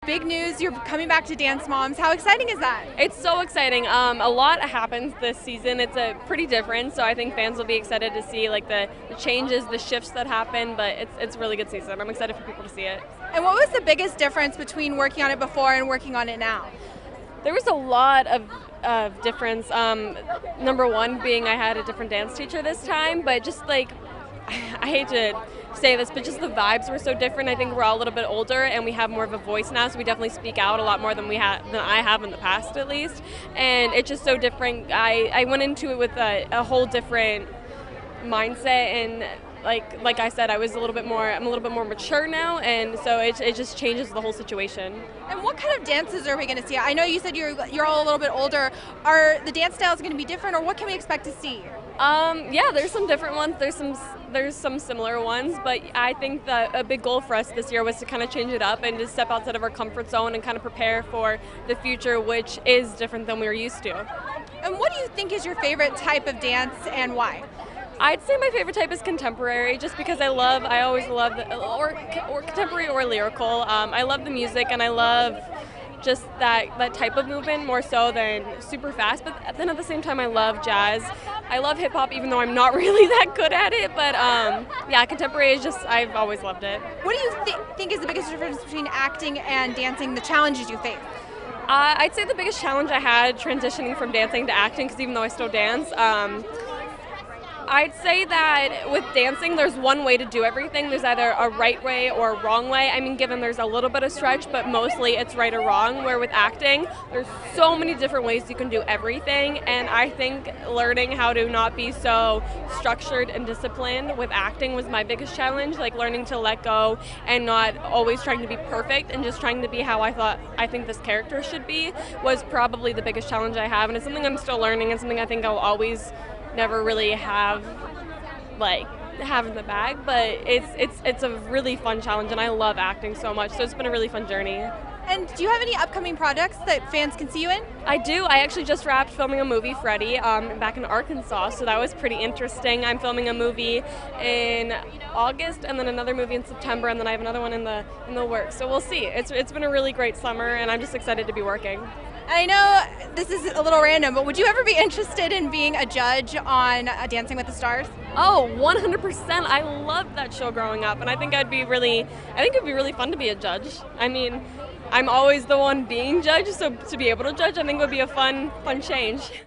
Big news, you're coming back to Dance Moms. How exciting is that? It's so exciting. A lot happens this season. It's pretty different, so I think fans will be excited to see like the changes, the shifts that happen, but it's a really good season. I'm excited for people to see it. And what was the biggest difference between working on it before and working on it now? There was a lot of difference. Number one being I had a different dance teacher this time, but just like, I hate to say this, but just the vibes were so different. I think we're all a little bit older and we have more of a voice now, so we definitely speak out a lot more than I have in the past, at least. And it's just so different. I went into it with a whole different mindset, and like I said, I'm a little bit more mature now, and so it just changes the whole situation. And what kind of dances are we going to see? I know you said you're all a little bit older. Are the dance styles going to be different, or what can we expect to see? Yeah, there's some different ones. There's some similar ones, but I think that a big goal for us this year was to kind of change it up and just step outside of our comfort zone and kind of prepare for the future, which is different than we were used to. And what do you think is your favorite type of dance, and why? I'd say my favorite type is contemporary, just because I always love or contemporary or lyrical. I love the music, and I love just that type of movement more so than super fast, but then at the same time I love jazz. I love hip hop, even though I'm not really that good at it, but yeah, contemporary is just, I've always loved it. What do you think is the biggest difference between acting and dancing, the challenges you face? I'd say the biggest challenge I had transitioning from dancing to acting, because even though I still dance, I'd say that with dancing, there's one way to do everything. There's either a right way or a wrong way. I mean, given there's a little bit of stretch, but mostly it's right or wrong. Where with acting, there's so many different ways you can do everything. And I think learning how to not be so structured and disciplined with acting was my biggest challenge. Like learning to let go and not always trying to be perfect and just trying to be how I think this character should be was probably the biggest challenge I have. And it's something I'm still learning, and something I think I'll always never really have in the bag, but it's a really fun challenge, and I love acting so much, so it's been a really fun journey. And do you have any upcoming projects that fans can see you in? I do. I actually just wrapped filming a movie, Freddie, back in Arkansas, so that was pretty interesting. I'm filming a movie in August, and then another movie in September, and then I have another one in the works, so we'll see. It's been a really great summer, and I'm just excited to be working. I know this is a little random, but would you ever be interested in being a judge on Dancing with the Stars? Oh, 100%. I loved that show growing up, and I think it'd be really fun to be a judge. I mean, I'm always the one being judged, so to be able to judge, I think would be a fun change.